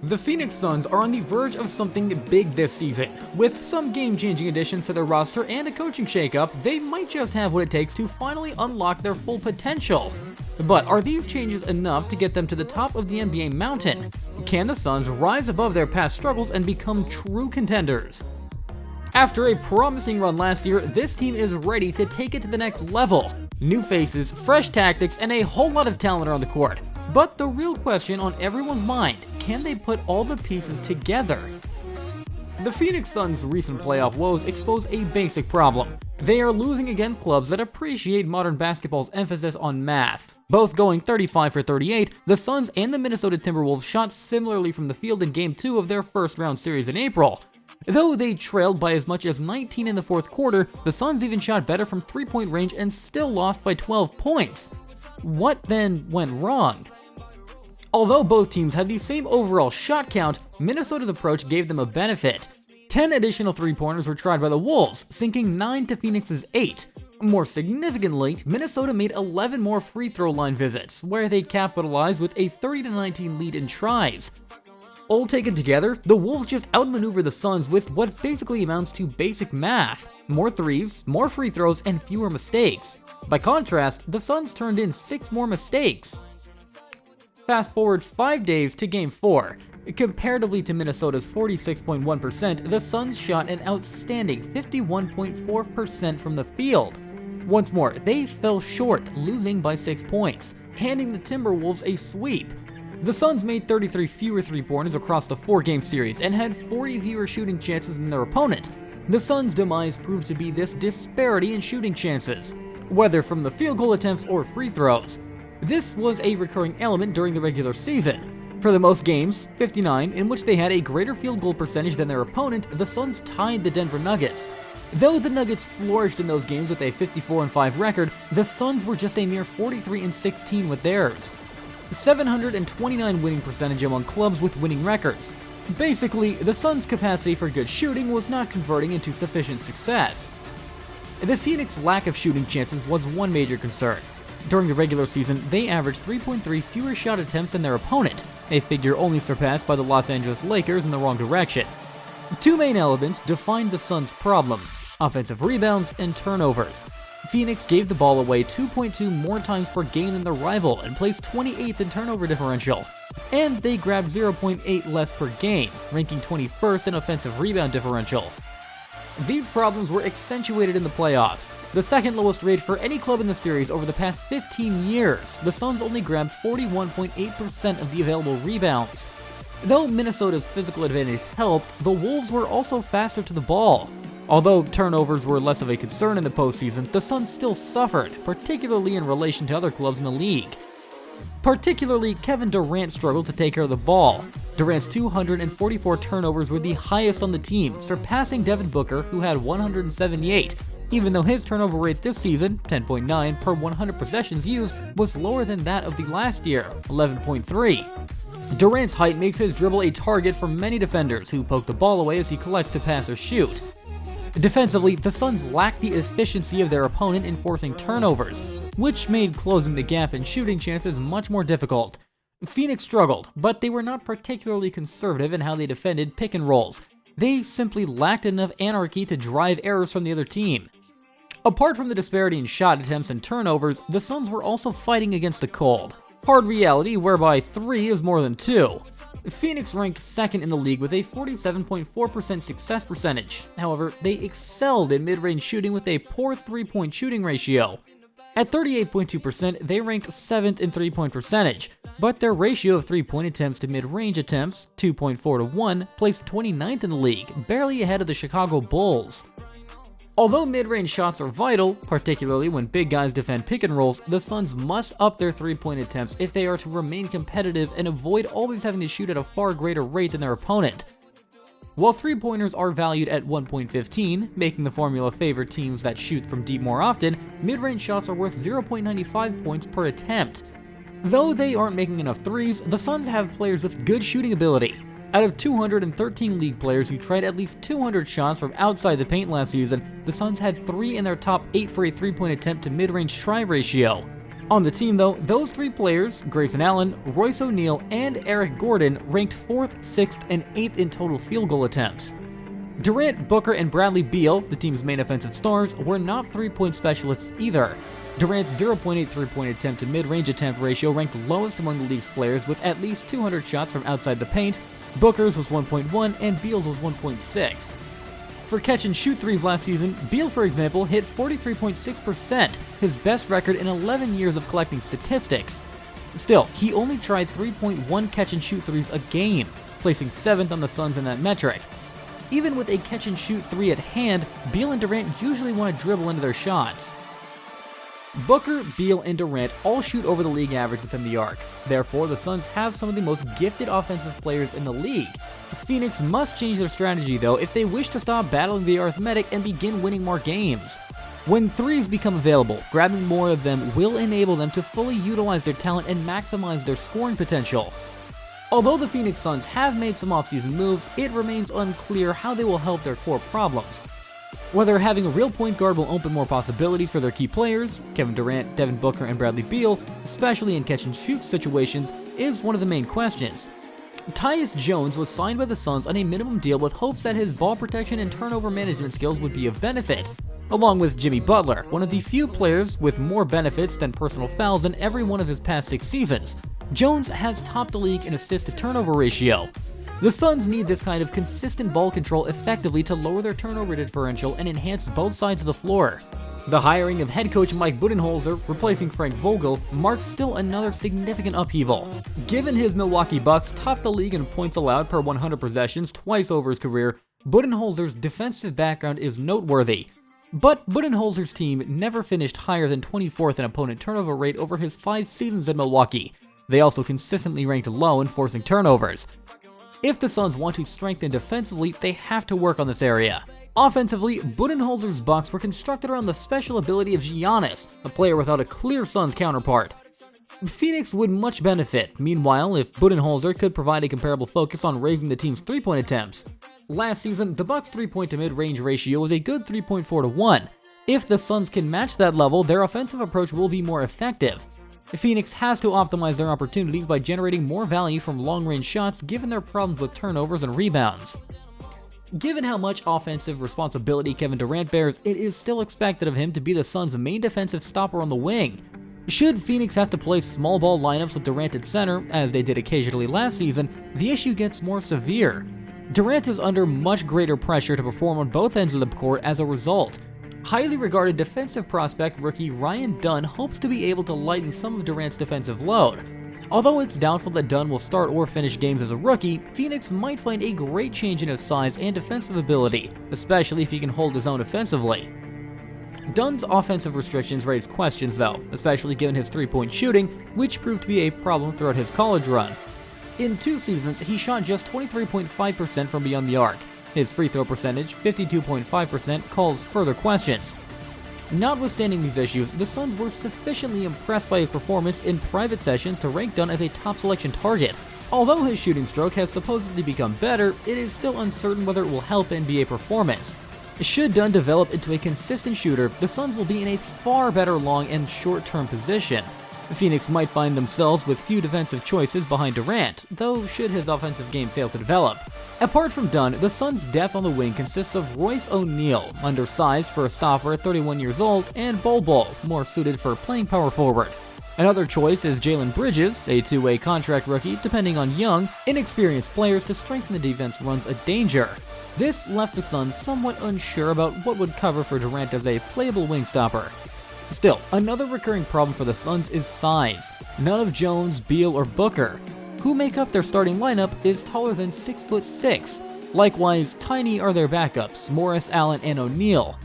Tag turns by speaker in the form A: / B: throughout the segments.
A: The Phoenix Suns are on the verge of something big this season. With some game-changing additions to their roster and a coaching shakeup, they might just have what it takes to finally unlock their full potential. But are these changes enough to get them to the top of the NBA mountain? Can the Suns rise above their past struggles and become true contenders? After a promising run last year, this team is ready to take it to the next level. New faces, fresh tactics, and a whole lot of talent are on the court. But the real question on everyone's mind, can they put all the pieces together? The Phoenix Suns' recent playoff woes expose a basic problem. They are losing against clubs that appreciate modern basketball's emphasis on math. Both going 35 for 38, the Suns and the Minnesota Timberwolves shot similarly from the field in Game 2 of their first round series in April. Though they trailed by as much as 19 in the fourth quarter, the Suns even shot better from three-point range and still lost by 12 points. What then went wrong? Although both teams had the same overall shot count, Minnesota's approach gave them a benefit. 10 additional three-pointers were tried by the Wolves, sinking 9 to Phoenix's 8. More significantly, Minnesota made 11 more free throw line visits, where they capitalized with a 30-19 lead in tries. All taken together, the Wolves just outmaneuvered the Suns with what basically amounts to basic math: more threes, more free throws, and fewer mistakes. By contrast, the Suns turned in 6 more mistakes. Fast forward 5 days to Game 4. Comparatively to Minnesota's 46.1%, the Suns shot an outstanding 51.4% from the field. Once more, they fell short, losing by 6 points, handing the Timberwolves a sweep. The Suns made 33 fewer three-pointers across the 4-game series and had 40 fewer shooting chances than their opponent. The Suns' demise proved to be this disparity in shooting chances, whether from the field goal attempts or free throws. This was a recurring element during the regular season. For the most games, 59, in which they had a greater field goal percentage than their opponent, the Suns tied the Denver Nuggets. Though the Nuggets flourished in those games with a 54-5 record, the Suns were just a mere 43-16 with theirs. 729 winning percentage among clubs with winning records. Basically, the Suns' capacity for good shooting was not converting into sufficient success. The Phoenix lack of shooting chances was one major concern. During the regular season, they averaged 3.3 fewer shot attempts than their opponent, a figure only surpassed by the Los Angeles Lakers in the wrong direction. Two main elements defined the Suns' problems: offensive rebounds and turnovers. Phoenix gave the ball away 2.2 more times per game than their rival and placed 28th in turnover differential. And they grabbed 0.8 less per game, ranking 21st in offensive rebound differential. These problems were accentuated in the playoffs. The second lowest rate for any club in the series over the past 15 years, the Suns only grabbed 41.8% of the available rebounds. Though Minnesota's physical advantage helped, the Wolves were also faster to the ball. Although turnovers were less of a concern in the postseason, the Suns still suffered, particularly in relation to other clubs in the league. Particularly, Kevin Durant struggled to take care of the ball. Durant's 244 turnovers were the highest on the team, surpassing Devin Booker, who had 178, even though his turnover rate this season, 10.9 per 100 possessions used, was lower than that of the last year, 11.3. Durant's height makes his dribble a target for many defenders, who poke the ball away as he collects to pass or shoot. Defensively, the Suns lacked the efficiency of their opponent in forcing turnovers, which made closing the gap in shooting chances much more difficult. Phoenix struggled, but they were not particularly conservative in how they defended pick and rolls. They simply lacked enough anarchy to drive errors from the other team. Apart from the disparity in shot attempts and turnovers, the Suns were also fighting against the cold. Hard reality whereby 3 is more than 2. Phoenix ranked second in the league with a 47.4% success percentage. However, they excelled in mid-range shooting with a poor three-point shooting ratio. At 38.2%, they ranked 7th in three-point percentage, but their ratio of three-point attempts to mid-range attempts, 2.4 to 1, placed 29th in the league, barely ahead of the Chicago Bulls. Although mid-range shots are vital, particularly when big guys defend pick and rolls, the Suns must up their three-point attempts if they are to remain competitive and avoid always having to shoot at a far greater rate than their opponent. While three-pointers are valued at 1.15, making the formula favor teams that shoot from deep more often, mid-range shots are worth 0.95 points per attempt. Though they aren't making enough threes, the Suns have players with good shooting ability. Out of 213 league players who tried at least 200 shots from outside the paint last season, the Suns had 3 in their top 8 for a three-point attempt to mid-range try ratio. On the team though, those three players, Grayson Allen, Royce O'Neal, and Eric Gordon, ranked 4th, 6th, and 8th in total field goal attempts. Durant, Booker, and Bradley Beal, the team's main offensive stars, were not three-point specialists either. Durant's 0.8 three-point attempt to mid-range attempt ratio ranked lowest among the league's players with at least 200 shots from outside the paint. Booker's was 1.1 and Beal's was 1.6. For catch-and-shoot threes last season, Beal, for example, hit 43.6%, his best record in 11 years of collecting statistics. Still, he only tried 3.1 catch-and-shoot threes a game, placing 7th on the Suns in that metric. Even with a catch-and-shoot three at hand, Beal and Durant usually want to dribble into their shots. Booker, Beal, and Durant all shoot over the league average within the arc. Therefore, the Suns have some of the most gifted offensive players in the league. Phoenix must change their strategy though if they wish to stop battling the arithmetic and begin winning more games. When threes become available, grabbing more of them will enable them to fully utilize their talent and maximize their scoring potential. Although the Phoenix Suns have made some offseason moves, it remains unclear how they will help their core problems. Whether having a real point guard will open more possibilities for their key players, Kevin Durant, Devin Booker, and Bradley Beal, especially in catch-and-shoot situations, is one of the main questions. Tyus Jones was signed by the Suns on a minimum deal with hopes that his ball protection and turnover management skills would be of benefit, along with Jimmy Butler, one of the few players with more benefits than personal fouls in every one of his past 6 seasons. Jones has topped the league in assist-to-turnover ratio. The Suns need this kind of consistent ball control effectively to lower their turnover differential and enhance both sides of the floor. The hiring of head coach Mike Budenholzer, replacing Frank Vogel, marks still another significant upheaval. Given his Milwaukee Bucks topped the league in points allowed per 100 possessions twice over his career, Budenholzer's defensive background is noteworthy. But Budenholzer's team never finished higher than 24th in opponent turnover rate over his 5 seasons in Milwaukee. They also consistently ranked low in forcing turnovers. If the Suns want to strengthen defensively, they have to work on this area. Offensively, Budenholzer's Bucks were constructed around the special ability of Giannis, a player without a clear Suns counterpart. Phoenix would much benefit, meanwhile, if Budenholzer could provide a comparable focus on raising the team's three-point attempts. Last season, the Bucks' three-point to mid-range ratio was a good 3.4 to 1. If the Suns can match that level, their offensive approach will be more effective. Phoenix has to optimize their opportunities by generating more value from long-range shots given their problems with turnovers and rebounds. Given how much offensive responsibility Kevin Durant bears, it is still expected of him to be the Suns' main defensive stopper on the wing. Should Phoenix have to play small ball lineups with Durant at center, as they did occasionally last season, the issue gets more severe. Durant is under much greater pressure to perform on both ends of the court as a result. Highly regarded defensive prospect rookie Ryan Dunn hopes to be able to lighten some of Durant's defensive load. Although it's doubtful that Dunn will start or finish games as a rookie, Phoenix might find a great change in his size and defensive ability, especially if he can hold his own offensively. Dunn's offensive restrictions raise questions though, especially given his three-point shooting, which proved to be a problem throughout his college run. In 2 seasons, he shot just 23.5% from beyond the arc. His free throw percentage, 52.5%, calls further questions. Notwithstanding these issues, the Suns were sufficiently impressed by his performance in private sessions to rank Dunn as a top selection target. Although his shooting stroke has supposedly become better, it is still uncertain whether it will help NBA performance. Should Dunn develop into a consistent shooter, the Suns will be in a far better long and short-term position. Phoenix might find themselves with few defensive choices behind Durant, though should his offensive game fail to develop. Apart from Dunn, the Suns' depth on the wing consists of Royce O'Neal, undersized for a stopper at 31 years old, and Bol Bol, more suited for playing power forward. Another choice is Jalen Bridges, a two-way contract rookie, depending on young, inexperienced players to strengthen the defense runs a danger. This left the Suns somewhat unsure about what would cover for Durant as a playable wing stopper. Still, another recurring problem for the Suns is size. None of Jones, Beal, or Booker, who make up their starting lineup, is taller than 6'6". Likewise, tiny are their backups, Morris, Allen, and O'Neal.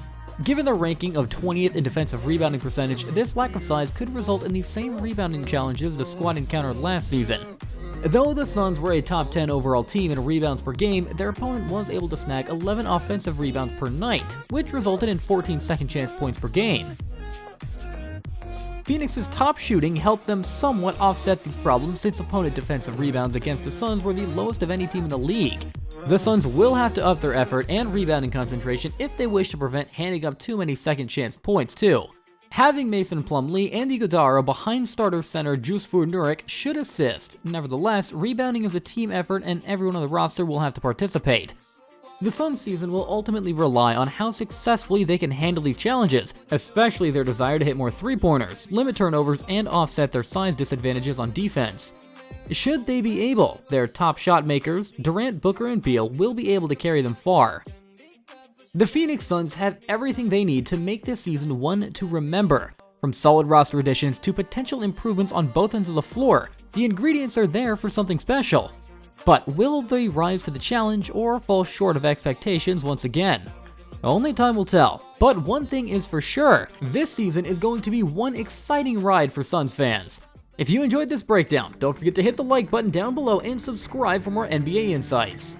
A: Given their ranking of 20th in defensive rebounding percentage, this lack of size could result in the same rebounding challenges the squad encountered last season. Though the Suns were a top 10 overall team in rebounds per game, their opponent was able to snag 11 offensive rebounds per night, which resulted in 14 second chance points per game. Phoenix's top shooting helped them somewhat offset these problems since opponent defensive rebounds against the Suns were the lowest of any team in the league. The Suns will have to up their effort and rebounding concentration if they wish to prevent handing up too many second chance points too. Having Mason Plumlee and Iguodala behind starter center Jusuf Nurkic should assist. Nevertheless, rebounding is a team effort and everyone on the roster will have to participate. The Suns' season will ultimately rely on how successfully they can handle these challenges, especially their desire to hit more three-pointers, limit turnovers, and offset their size disadvantages on defense. Should they be able, their top shot makers, Durant, Booker, and Beal, will be able to carry them far. The Phoenix Suns have everything they need to make this season one to remember. From solid roster additions to potential improvements on both ends of the floor, the ingredients are there for something special. But will they rise to the challenge or fall short of expectations once again? Only time will tell, but one thing is for sure, this season is going to be one exciting ride for Suns fans. If you enjoyed this breakdown, don't forget to hit the like button down below and subscribe for more NBA insights.